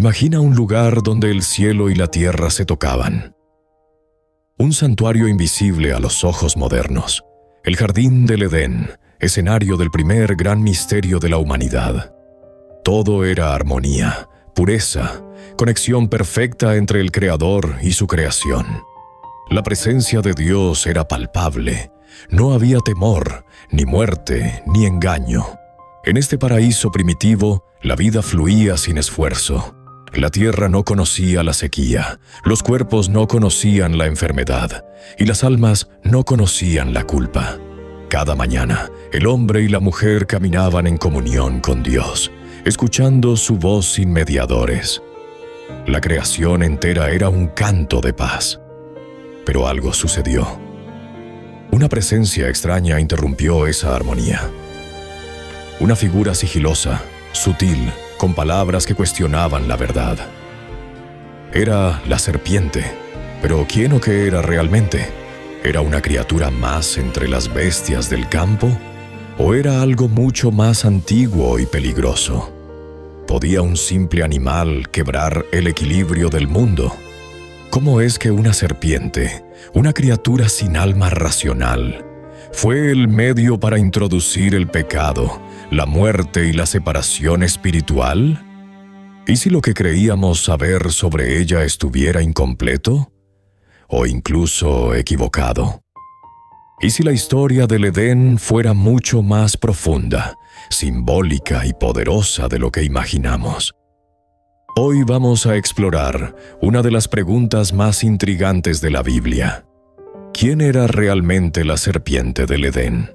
Imagina un lugar donde el cielo y la tierra se tocaban. Un santuario invisible a los ojos modernos. El jardín del Edén, escenario del primer gran misterio de la humanidad. Todo era armonía, pureza, conexión perfecta entre el Creador y su creación. La presencia de Dios era palpable. No había temor, ni muerte, ni engaño. En este paraíso primitivo, la vida fluía sin esfuerzo. La tierra no conocía la sequía, los cuerpos no conocían la enfermedad, y las almas no conocían la culpa. Cada mañana, el hombre y la mujer caminaban en comunión con Dios, escuchando su voz sin mediadores. La creación entera era un canto de paz. Pero algo sucedió. Una presencia extraña interrumpió esa armonía. Una figura sigilosa, sutil, con palabras que cuestionaban la verdad. Era la serpiente, pero ¿quién o qué era realmente? ¿Era una criatura más entre las bestias del campo? ¿O era algo mucho más antiguo y peligroso? ¿Podía un simple animal quebrar el equilibrio del mundo? ¿Cómo es que una serpiente, una criatura sin alma racional, fue el medio para introducir el pecado, la muerte y la separación espiritual? ¿Y si lo que creíamos saber sobre ella estuviera incompleto? ¿O incluso equivocado? ¿Y si la historia del Edén fuera mucho más profunda, simbólica y poderosa de lo que imaginamos? Hoy vamos a explorar una de las preguntas más intrigantes de la Biblia. ¿Quién era realmente la serpiente del Edén?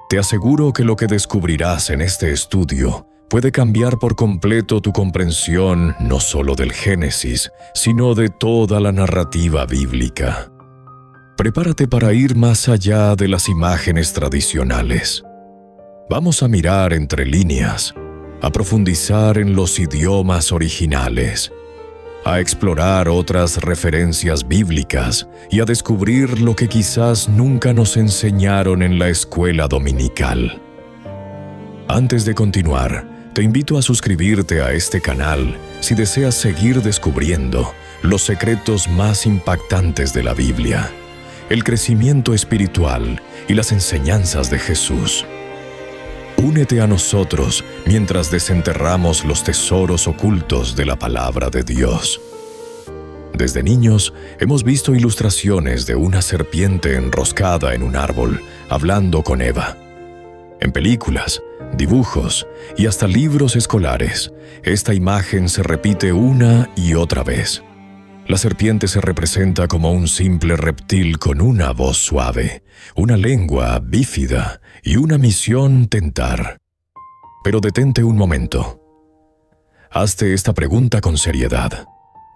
Te aseguro que lo que descubrirás en este estudio puede cambiar por completo tu comprensión no solo del Génesis, sino de toda la narrativa bíblica. Prepárate para ir más allá de las imágenes tradicionales. Vamos a mirar entre líneas, a profundizar en los idiomas originales, a explorar otras referencias bíblicas y a descubrir lo que quizás nunca nos enseñaron en la escuela dominical. Antes de continuar, te invito a suscribirte a este canal si deseas seguir descubriendo los secretos más impactantes de la Biblia, el crecimiento espiritual y las enseñanzas de Jesús. Únete a nosotros mientras desenterramos los tesoros ocultos de la palabra de Dios. Desde niños hemos visto ilustraciones de una serpiente enroscada en un árbol, hablando con Eva. En películas, dibujos y hasta libros escolares, esta imagen se repite una y otra vez. La serpiente se representa como un simple reptil con una voz suave, una lengua bífida y una misión tentar. Pero detente un momento. Hazte esta pregunta con seriedad.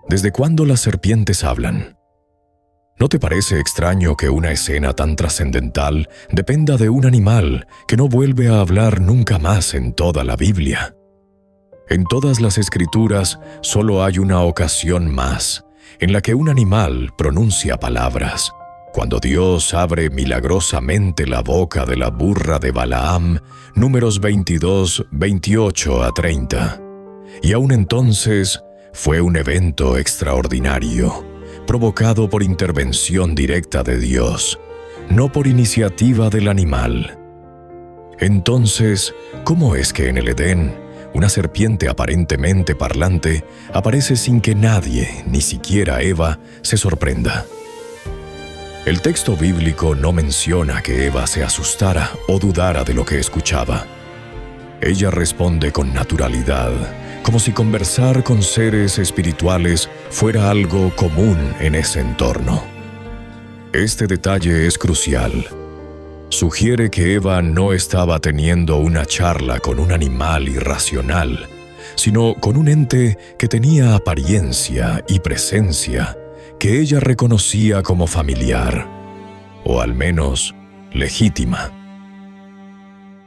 ¿Desde cuándo las serpientes hablan? ¿No te parece extraño que una escena tan trascendental dependa de un animal que no vuelve a hablar nunca más en toda la Biblia? En todas las Escrituras solo hay una ocasión más en la que un animal pronuncia palabras, cuando Dios abre milagrosamente la boca de la burra de Balaam, Números 22, 28 a 30. Y aún entonces fue un evento extraordinario, provocado por intervención directa de Dios, no por iniciativa del animal. Entonces, ¿cómo es que en el Edén una serpiente aparentemente parlante aparece sin que nadie, ni siquiera Eva, se sorprenda? El texto bíblico no menciona que Eva se asustara o dudara de lo que escuchaba. Ella responde con naturalidad, como si conversar con seres espirituales fuera algo común en ese entorno. Este detalle es crucial. Sugiere que Eva no estaba teniendo una charla con un animal irracional, sino con un ente que tenía apariencia y presencia que ella reconocía como familiar, o al menos legítima.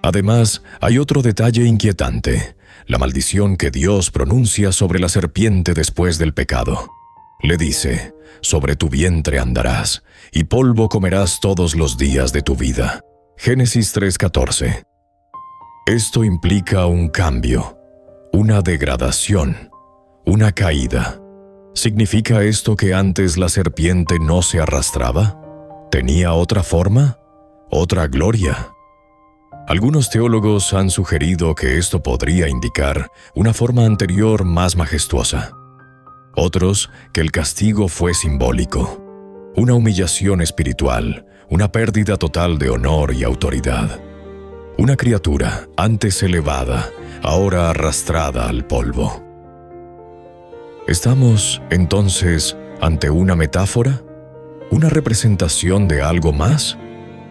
Además, hay otro detalle inquietante: la maldición que Dios pronuncia sobre la serpiente después del pecado. Le dice: sobre tu vientre andarás, y polvo comerás todos los días de tu vida. Génesis 3:14. Esto implica un cambio, una degradación, una caída. ¿Significa esto que antes la serpiente no se arrastraba? ¿Tenía otra forma? ¿Otra gloria? Algunos teólogos han sugerido que esto podría indicar una forma anterior más majestuosa. Otros, que el castigo fue simbólico, una humillación espiritual, una pérdida total de honor y autoridad. Una criatura, antes elevada, ahora arrastrada al polvo. ¿Estamos, entonces, ante una metáfora? ¿Una representación de algo más?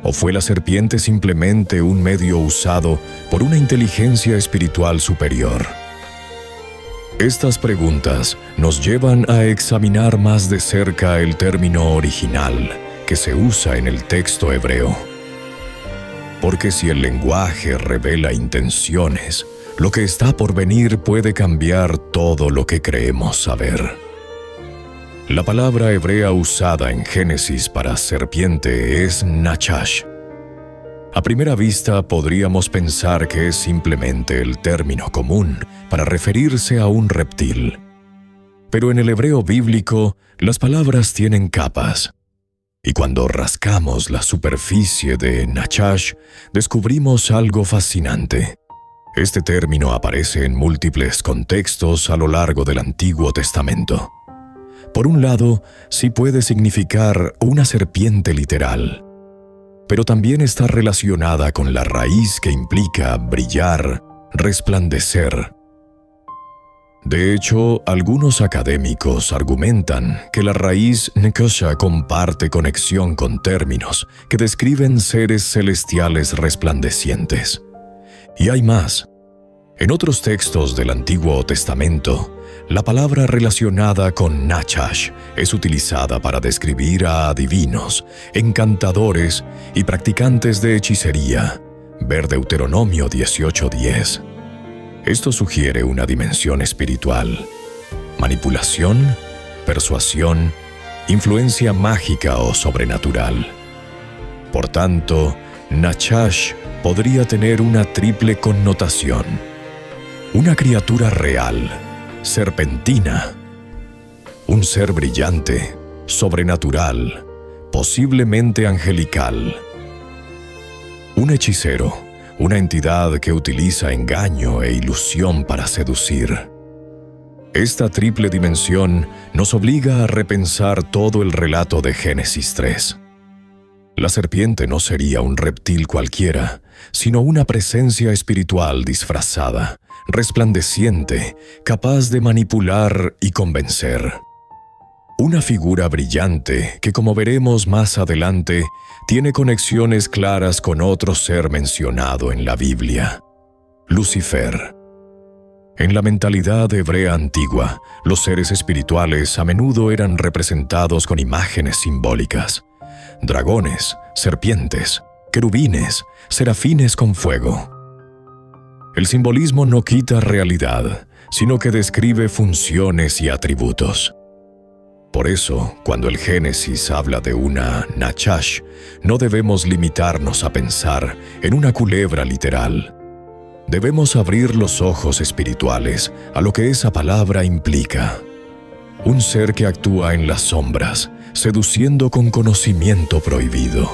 ¿O fue la serpiente simplemente un medio usado por una inteligencia espiritual superior? Estas preguntas nos llevan a examinar más de cerca el término original que se usa en el texto hebreo. Porque si el lenguaje revela intenciones, lo que está por venir puede cambiar todo lo que creemos saber. La palabra hebrea usada en Génesis para serpiente es nachash. A primera vista podríamos pensar que es simplemente el término común para referirse a un reptil. Pero en el hebreo bíblico, las palabras tienen capas. Y cuando rascamos la superficie de nachash, descubrimos algo fascinante. Este término aparece en múltiples contextos a lo largo del Antiguo Testamento. Por un lado, sí puede significar una serpiente literal, pero también está relacionada con la raíz que implica brillar, resplandecer. De hecho, algunos académicos argumentan que la raíz nekosha comparte conexión con términos que describen seres celestiales resplandecientes. Y hay más. En otros textos del Antiguo Testamento, la palabra relacionada con nachash es utilizada para describir a adivinos, encantadores y practicantes de hechicería. Ver Deuteronomio 18:10. Esto sugiere una dimensión espiritual, manipulación, persuasión, influencia mágica o sobrenatural. Por tanto, nachash podría tener una triple connotación: una criatura real, serpentina, un ser brillante, sobrenatural, posiblemente angelical, un hechicero, una entidad que utiliza engaño e ilusión para seducir. Esta triple dimensión nos obliga a repensar todo el relato de Génesis 3. La serpiente no sería un reptil cualquiera, sino una presencia espiritual disfrazada, resplandeciente, capaz de manipular y convencer. Una figura brillante que, como veremos más adelante, tiene conexiones claras con otro ser mencionado en la Biblia: Lucifer. En la mentalidad hebrea antigua, los seres espirituales a menudo eran representados con imágenes simbólicas: dragones, serpientes, querubines, serafines con fuego. El simbolismo no quita realidad, sino que describe funciones y atributos. Por eso, cuando el Génesis habla de una nachash, no debemos limitarnos a pensar en una culebra literal. Debemos abrir los ojos espirituales a lo que esa palabra implica: un ser que actúa en las sombras, seduciendo con conocimiento prohibido,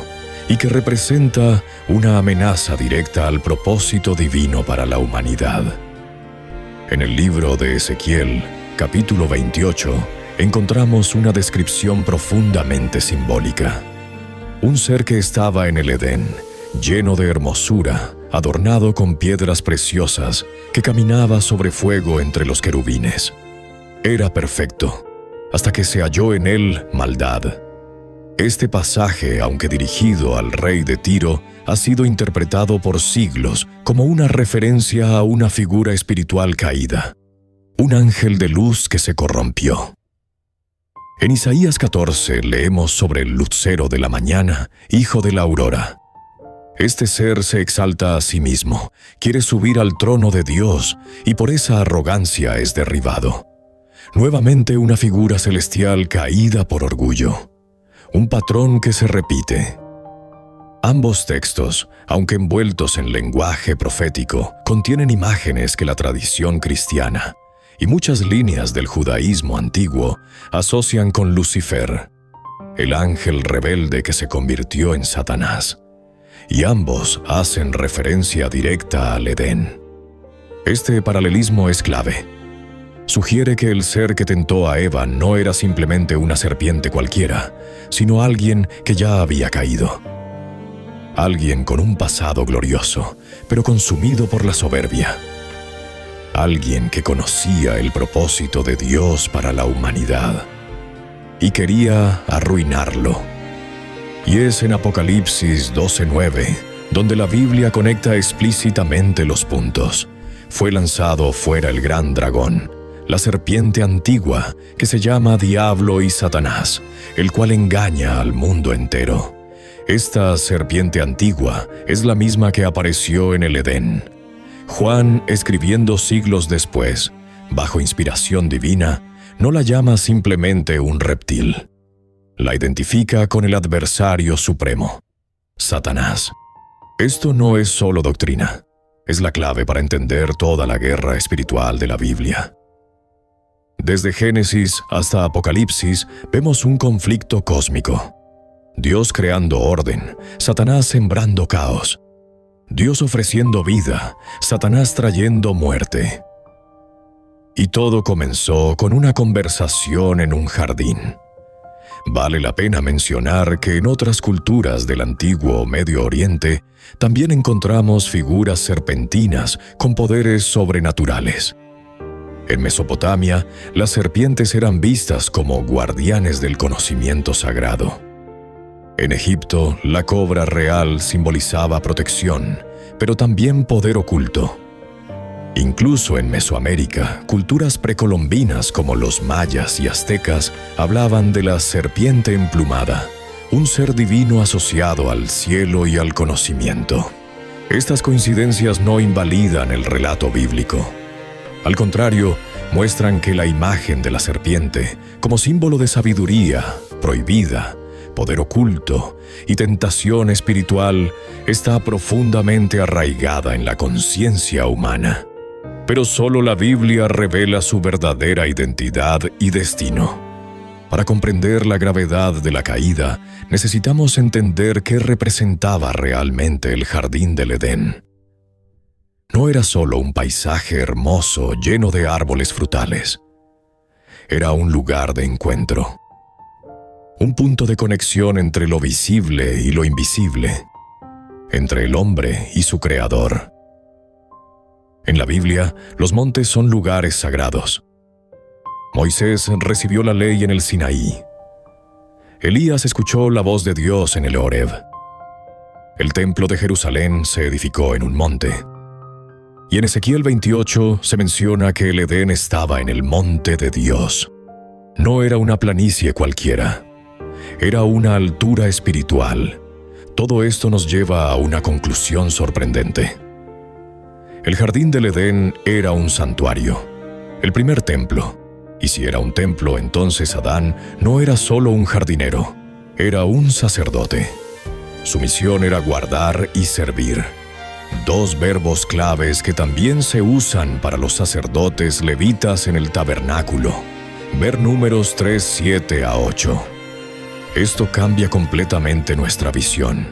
y que representa una amenaza directa al propósito divino para la humanidad. En el libro de Ezequiel, capítulo 28, encontramos una descripción profundamente simbólica. Un ser que estaba en el Edén, lleno de hermosura, adornado con piedras preciosas, que caminaba sobre fuego entre los querubines. Era perfecto, hasta que se halló en él maldad. Este pasaje, aunque dirigido al rey de Tiro, ha sido interpretado por siglos como una referencia a una figura espiritual caída, un ángel de luz que se corrompió. En Isaías 14 leemos sobre el lucero de la mañana, hijo de la aurora. Este ser se exalta a sí mismo, quiere subir al trono de Dios y por esa arrogancia es derribado. Nuevamente una figura celestial caída por orgullo. Un patrón que se repite. Ambos textos, aunque envueltos en lenguaje profético, contienen imágenes que la tradición cristiana, y muchas líneas del judaísmo antiguo asocian con Lucifer, el ángel rebelde que se convirtió en Satanás, y ambos hacen referencia directa al Edén. Este paralelismo es clave. Sugiere que el ser que tentó a Eva no era simplemente una serpiente cualquiera, sino alguien que ya había caído. Alguien con un pasado glorioso, pero consumido por la soberbia. Alguien que conocía el propósito de Dios para la humanidad y quería arruinarlo. Y es en Apocalipsis 12:9 donde la Biblia conecta explícitamente los puntos. Fue lanzado fuera el gran dragón, la serpiente antigua, que se llama Diablo y Satanás, el cual engaña al mundo entero. Esta serpiente antigua es la misma que apareció en el Edén. Juan, escribiendo siglos después, bajo inspiración divina, no la llama simplemente un reptil. La identifica con el adversario supremo, Satanás. Esto no es solo doctrina, es la clave para entender toda la guerra espiritual de la Biblia. Desde Génesis hasta Apocalipsis vemos un conflicto cósmico. Dios creando orden, Satanás sembrando caos. Dios ofreciendo vida, Satanás trayendo muerte. Y todo comenzó con una conversación en un jardín. Vale la pena mencionar que en otras culturas del antiguo Medio Oriente también encontramos figuras serpentinas con poderes sobrenaturales. En Mesopotamia, las serpientes eran vistas como guardianes del conocimiento sagrado. En Egipto, la cobra real simbolizaba protección, pero también poder oculto. Incluso en Mesoamérica, culturas precolombinas como los mayas y aztecas hablaban de la serpiente emplumada, un ser divino asociado al cielo y al conocimiento. Estas coincidencias no invalidan el relato bíblico. Al contrario, muestran que la imagen de la serpiente, como símbolo de sabiduría prohibida, poder oculto y tentación espiritual, está profundamente arraigada en la conciencia humana. Pero solo la Biblia revela su verdadera identidad y destino. Para comprender la gravedad de la caída, necesitamos entender qué representaba realmente el jardín del Edén. No era solo un paisaje hermoso lleno de árboles frutales. Era un lugar de encuentro. Un punto de conexión entre lo visible y lo invisible. Entre el hombre y su creador. En la Biblia, los montes son lugares sagrados. Moisés recibió la ley en el Sinaí. Elías escuchó la voz de Dios en el Horeb. El templo de Jerusalén se edificó en un monte. Y en Ezequiel 28 se menciona que el Edén estaba en el monte de Dios. No era una planicie cualquiera. Era una altura espiritual. Todo esto nos lleva a una conclusión sorprendente. El jardín del Edén era un santuario, el primer templo. Y si era un templo, entonces Adán no era solo un jardinero, era un sacerdote. Su misión era guardar y servir. Dos verbos claves que también se usan para los sacerdotes levitas en el tabernáculo. Ver Números 3, 7 a 8. Esto cambia completamente nuestra visión.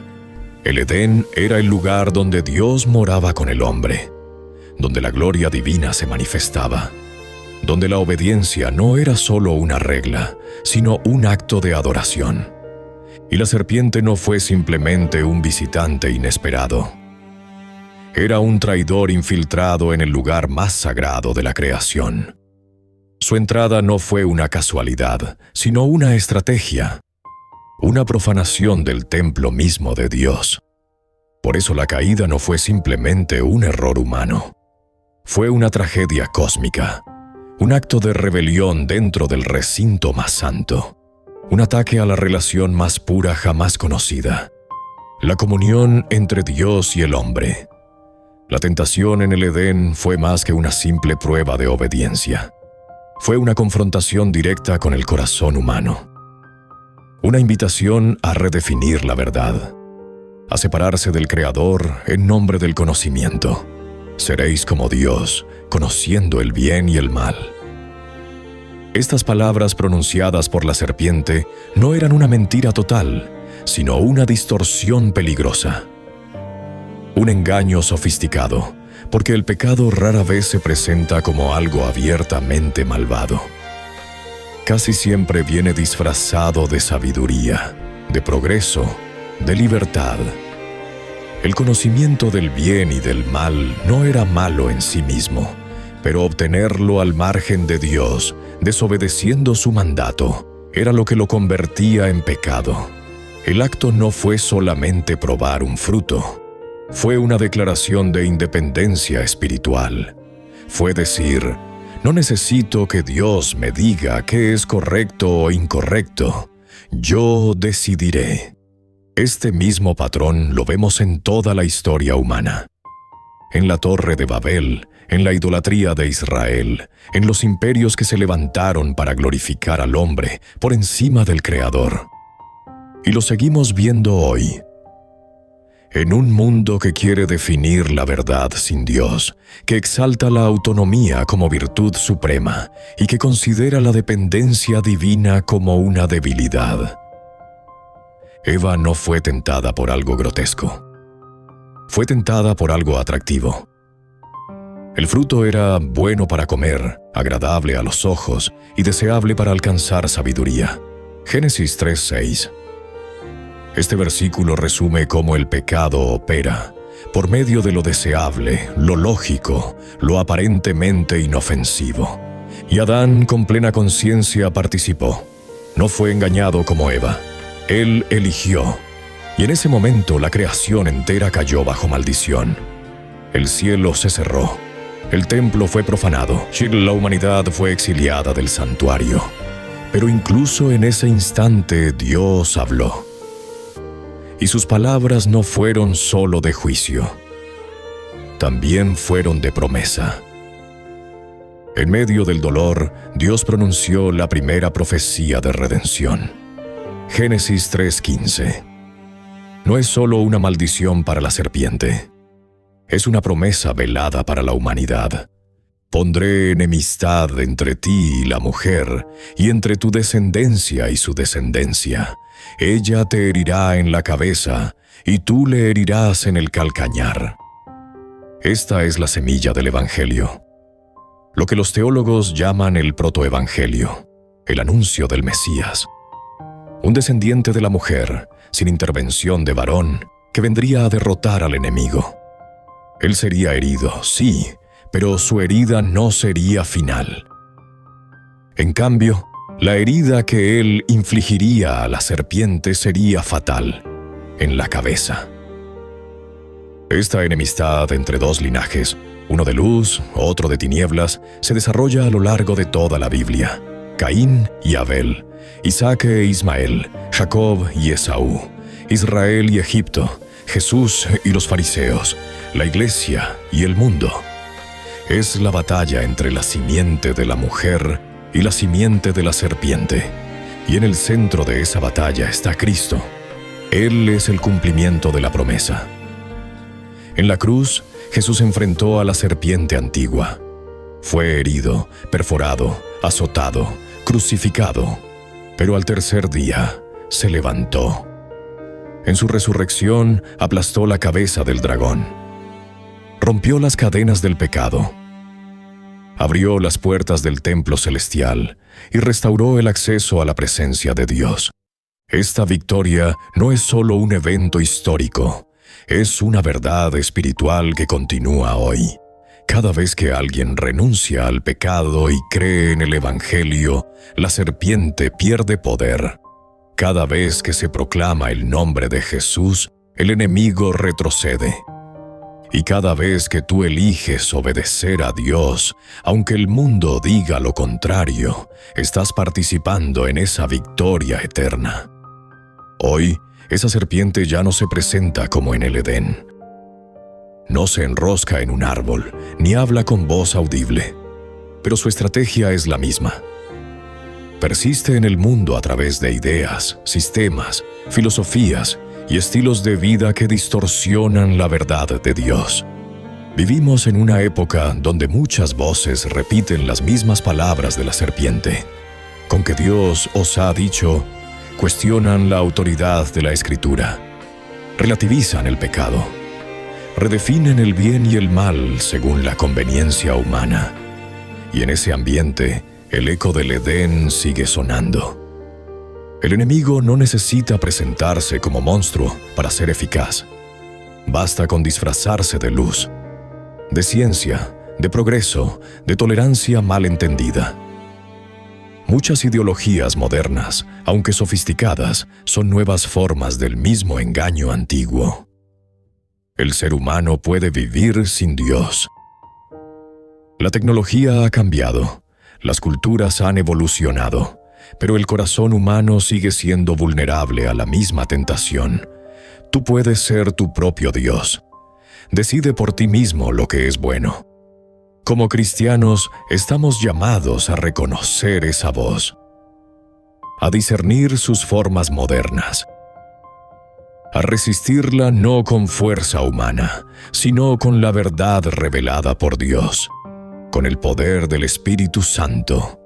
El Edén era el lugar donde Dios moraba con el hombre, donde la gloria divina se manifestaba, donde la obediencia no era solo una regla, sino un acto de adoración. Y la serpiente no fue simplemente un visitante inesperado. Era un traidor infiltrado en el lugar más sagrado de la creación. Su entrada no fue una casualidad, sino una estrategia, una profanación del templo mismo de Dios. Por eso la caída no fue simplemente un error humano. Fue una tragedia cósmica, un acto de rebelión dentro del recinto más santo, un ataque a la relación más pura jamás conocida, la comunión entre Dios y el hombre. La tentación en el Edén fue más que una simple prueba de obediencia. Fue una confrontación directa con el corazón humano. Una invitación a redefinir la verdad, a separarse del Creador en nombre del conocimiento. Seréis como Dios, conociendo el bien y el mal. Estas palabras pronunciadas por la serpiente no eran una mentira total, sino una distorsión peligrosa. Un engaño sofisticado, porque el pecado rara vez se presenta como algo abiertamente malvado. Casi siempre viene disfrazado de sabiduría, de progreso, de libertad. El conocimiento del bien y del mal no era malo en sí mismo, pero obtenerlo al margen de Dios, desobedeciendo su mandato, era lo que lo convertía en pecado. El acto no fue solamente probar un fruto, fue una declaración de independencia espiritual. Fue decir, no necesito que Dios me diga qué es correcto o incorrecto, yo decidiré. Este mismo patrón lo vemos en toda la historia humana. En la Torre de Babel, en la idolatría de Israel, en los imperios que se levantaron para glorificar al hombre por encima del Creador. Y lo seguimos viendo hoy. En un mundo que quiere definir la verdad sin Dios, que exalta la autonomía como virtud suprema y que considera la dependencia divina como una debilidad. Eva no fue tentada por algo grotesco. Fue tentada por algo atractivo. El fruto era bueno para comer, agradable a los ojos y deseable para alcanzar sabiduría. Génesis 3:6. Este versículo resume cómo el pecado opera, por medio de lo deseable, lo lógico, lo aparentemente inofensivo. Y Adán, con plena conciencia, participó. No fue engañado como Eva. Él eligió. Y en ese momento la creación entera cayó bajo maldición. El cielo se cerró. El templo fue profanado. La humanidad fue exiliada del santuario. Pero incluso en ese instante Dios habló. Y sus palabras no fueron solo de juicio. También fueron de promesa. En medio del dolor, Dios pronunció la primera profecía de redención. Génesis 3:15. No es solo una maldición para la serpiente. Es una promesa velada para la humanidad. Pondré enemistad entre ti y la mujer, y entre tu descendencia y su descendencia. Ella te herirá en la cabeza, y tú le herirás en el calcañar. Esta es la semilla del Evangelio. Lo que los teólogos llaman el protoevangelio, el anuncio del Mesías. Un descendiente de la mujer, sin intervención de varón, que vendría a derrotar al enemigo. Él sería herido, sí, pero su herida no sería final. En cambio, la herida que él infligiría a la serpiente sería fatal, en la cabeza. Esta enemistad entre dos linajes, uno de luz, otro de tinieblas, se desarrolla a lo largo de toda la Biblia. Caín y Abel, Isaac e Ismael, Jacob y Esaú, Israel y Egipto, Jesús y los fariseos, la iglesia y el mundo. Es la batalla entre la simiente de la mujer y la simiente de la serpiente. Y en el centro de esa batalla está Cristo. Él es el cumplimiento de la promesa. En la cruz, Jesús enfrentó a la serpiente antigua. Fue herido, perforado, azotado, crucificado, pero al tercer día se levantó. En su resurrección aplastó la cabeza del dragón. Rompió las cadenas del pecado. Abrió las puertas del templo celestial y restauró el acceso a la presencia de Dios. Esta victoria no es solo un evento histórico, es una verdad espiritual que continúa hoy. Cada vez que alguien renuncia al pecado y cree en el Evangelio, la serpiente pierde poder. Cada vez que se proclama el nombre de Jesús, el enemigo retrocede. Y cada vez que tú eliges obedecer a Dios, aunque el mundo diga lo contrario, estás participando en esa victoria eterna. Hoy, esa serpiente ya no se presenta como en el Edén. No se enrosca en un árbol, ni habla con voz audible, pero su estrategia es la misma. Persiste en el mundo a través de ideas, sistemas, filosofías y estilos de vida que distorsionan la verdad de Dios. Vivimos en una época donde muchas voces repiten las mismas palabras de la serpiente. con que Dios os ha dicho, cuestionan la autoridad de la Escritura, relativizan el pecado, redefinen el bien y el mal según la conveniencia humana. Y en ese ambiente, el eco del Edén sigue sonando. El enemigo no necesita presentarse como monstruo para ser eficaz. Basta con disfrazarse de luz, de ciencia, de progreso, de tolerancia mal entendida. Muchas ideologías modernas, aunque sofisticadas, son nuevas formas del mismo engaño antiguo. El ser humano puede vivir sin Dios. La tecnología ha cambiado, las culturas han evolucionado, pero el corazón humano sigue siendo vulnerable a la misma tentación. Tú puedes ser tu propio Dios. Decide por ti mismo lo que es bueno. Como cristianos, estamos llamados a reconocer esa voz, a discernir sus formas modernas, a resistirla no con fuerza humana, sino con la verdad revelada por Dios, con el poder del Espíritu Santo,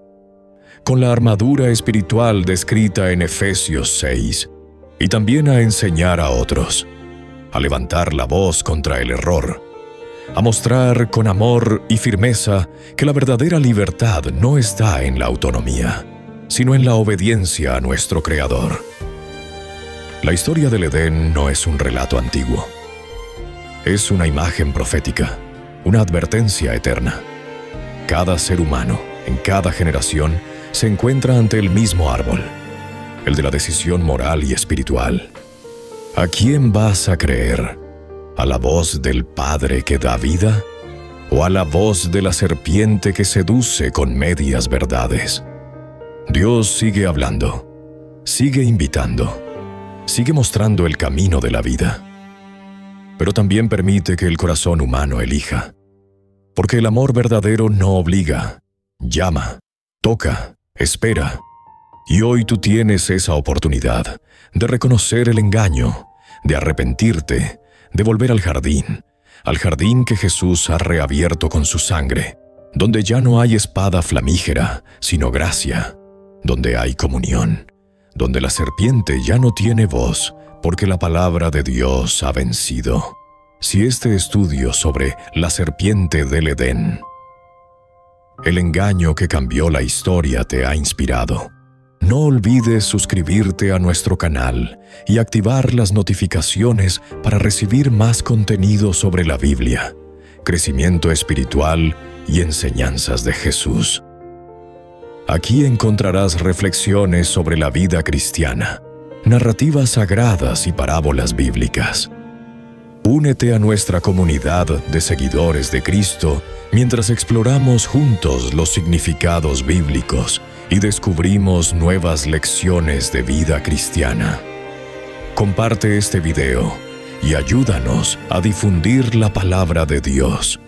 con la armadura espiritual descrita en Efesios 6, y también a enseñar a otros, a levantar la voz contra el error, a mostrar con amor y firmeza que la verdadera libertad no está en la autonomía, sino en la obediencia a nuestro Creador. La historia del Edén no es un relato antiguo. Es una imagen profética, una advertencia eterna. Cada ser humano, en cada generación, se encuentra ante el mismo árbol, el de la decisión moral y espiritual. ¿A quién vas a creer? ¿A la voz del Padre que da vida? ¿O a la voz de la serpiente que seduce con medias verdades? Dios sigue hablando, sigue invitando, sigue mostrando el camino de la vida. Pero también permite que el corazón humano elija, porque el amor verdadero no obliga, llama, toca, espera. Y hoy tú tienes esa oportunidad de reconocer el engaño, de arrepentirte, de volver al jardín que Jesús ha reabierto con su sangre, donde ya no hay espada flamígera, sino gracia, donde hay comunión, donde la serpiente ya no tiene voz, porque la palabra de Dios ha vencido. Si este estudio sobre la serpiente del Edén, el engaño que cambió la historia, te ha inspirado, no olvides suscribirte a nuestro canal y activar las notificaciones para recibir más contenido sobre la Biblia, crecimiento espiritual y enseñanzas de Jesús. Aquí encontrarás reflexiones sobre la vida cristiana, narrativas sagradas y parábolas bíblicas. Únete a nuestra comunidad de seguidores de Cristo mientras exploramos juntos los significados bíblicos y descubrimos nuevas lecciones de vida cristiana. Comparte este video y ayúdanos a difundir la palabra de Dios.